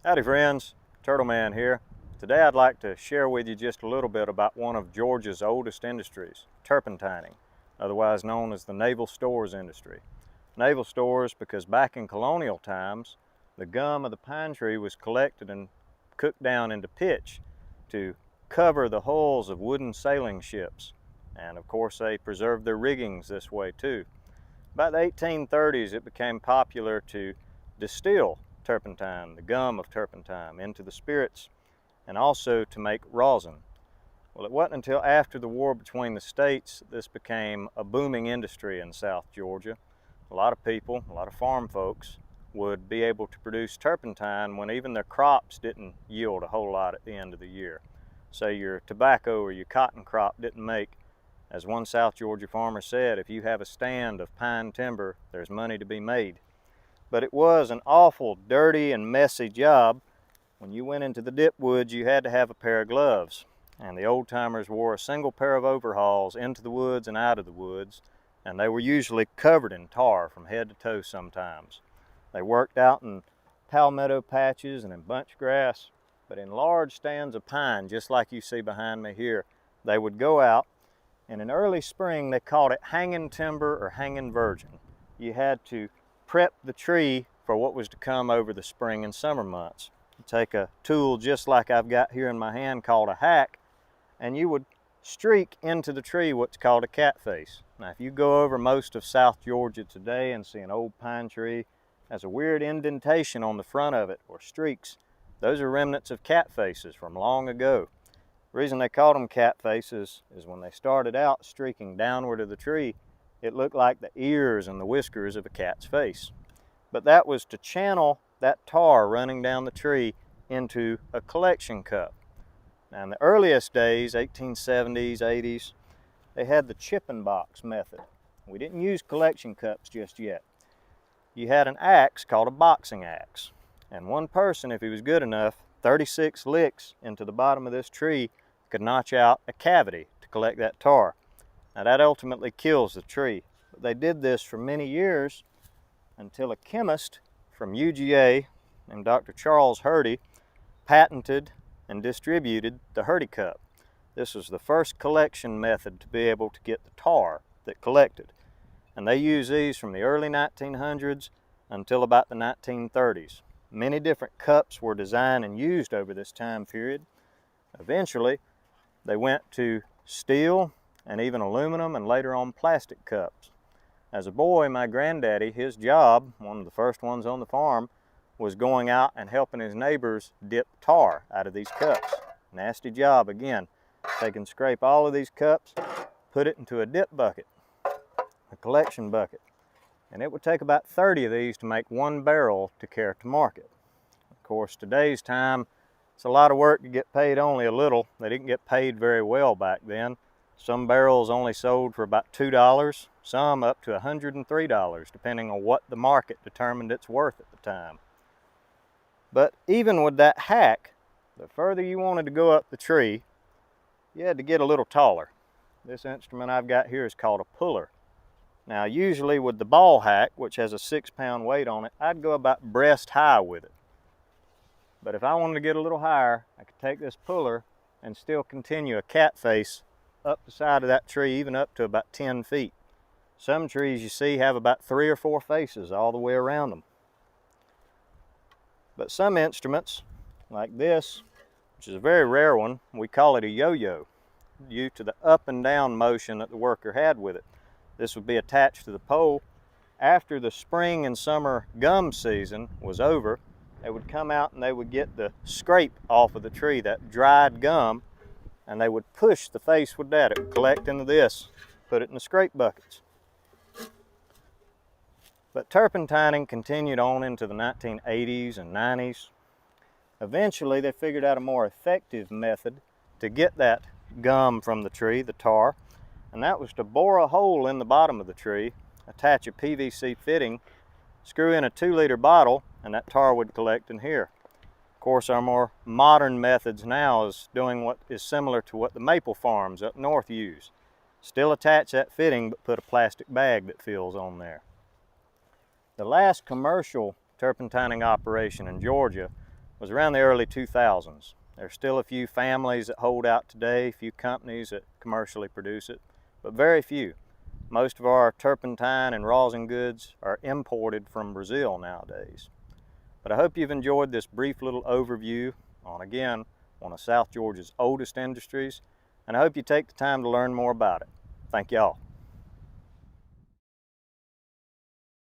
Howdy friends, Turtleman here. Today I'd like to share with you just a little bit about one of Georgia's oldest industries, turpentining, otherwise known as the naval stores industry. Naval stores because back in colonial times, the gum of the pine tree was collected and cooked down into pitch to cover the hulls of wooden sailing ships. And of course they preserved their riggings this way too. About the 1830s it became popular to distill turpentine, the gum of turpentine, into the spirits and also to make rosin. Well, it wasn't until after the war between the states that this became a booming industry in South Georgia. A lot of people, a lot of farm folks would be able to produce turpentine when even their crops didn't yield a whole lot at the end of the year. Say your tobacco or your cotton crop didn't make. As one South Georgia farmer said, if you have a stand of pine timber, there's money to be made. But it was an awful dirty and messy job. When you went into the dip woods, you had to have a pair of gloves. And the old timers wore a single pair of overalls into the woods and out of the woods. And they were usually covered in tar from head to toe sometimes. They worked out in palmetto patches and in bunch grass, but in large stands of pine, just like you see behind me here. They would go out, and in early spring they called it hanging timber or hanging virgin. You had to prep the tree for what was to come over the spring and summer months. You take a tool just like I've got here in my hand called a hack, and you would streak into the tree what's called a cat face. Now if you go over most of South Georgia today and see an old pine tree has a weird indentation on the front of it, or streaks, those are remnants of cat faces from long ago. The reason they called them cat faces is when they started out streaking downward of the tree, it looked like the ears and the whiskers of a cat's face. But that was to channel that tar running down the tree into a collection cup. Now in the earliest days, 1870s, 80s, they had the chipping box method. We didn't use collection cups just yet. You had an axe called a boxing axe. And one person, if he was good enough, 36 licks into the bottom of this tree could notch out a cavity to collect that tar. Now that ultimately kills the tree. But they did this for many years until a chemist from UGA named Dr. Charles Hurdy patented and distributed the Hurdy cup. This was the first collection method to be able to get the tar that collected. And they used these from the early 1900s until about the 1930s. Many different cups were designed and used over this time period. Eventually, they went to steel and even aluminum and later on plastic cups. As a boy, my granddaddy, his job, one of the first ones on the farm, was going out and helping his neighbors dip tar out of these cups. Nasty job again. They can scrape all of these cups, put it into a dip bucket, a collection bucket, and it would take about 30 of these to make one barrel to carry to market. Of course, today's time, it's a lot of work to get paid only a little. They didn't get paid very well back then. Some barrels only sold for about $2, some up to $103, depending on what the market determined its worth at the time. But even with that hack, the further you wanted to go up the tree, you had to get a little taller. This instrument I've got here is called a puller. Now usually with the ball hack, which has a 6-pound weight on it, I'd go about breast high with it. But if I wanted to get a little higher, I could take this puller and still continue a cat face up the side of that tree, even up to about 10 feet. Some trees you see have about 3 or 4 faces all the way around them. But some instruments, like this, which is a very rare one, we call it a yo-yo, due to the up and down motion that the worker had with it. This would be attached to the pole. After the spring and summer gum season was over, they would come out and they would get the scrape off of the tree, that dried gum, and they would push the face with that. It would collect into this, put it in the scrape buckets. But turpentining continued on into the 1980s and 90s. Eventually they figured out a more effective method to get that gum from the tree, the tar, and that was to bore a hole in the bottom of the tree, attach a PVC fitting, screw in a 2-liter bottle, and that tar would collect in here. Of course, our more modern methods now is doing what is similar to what the maple farms up north use. Still attach that fitting, but put a plastic bag that fills on there. The last commercial turpentining operation in Georgia was around the early 2000s. There's still a few families that hold out today, a few companies that commercially produce it, but very few. Most of our turpentine and rosin goods are imported from Brazil nowadays. But I hope you've enjoyed this brief little overview on, again, one of South Georgia's oldest industries, and I hope you take the time to learn more about it. Thank y'all.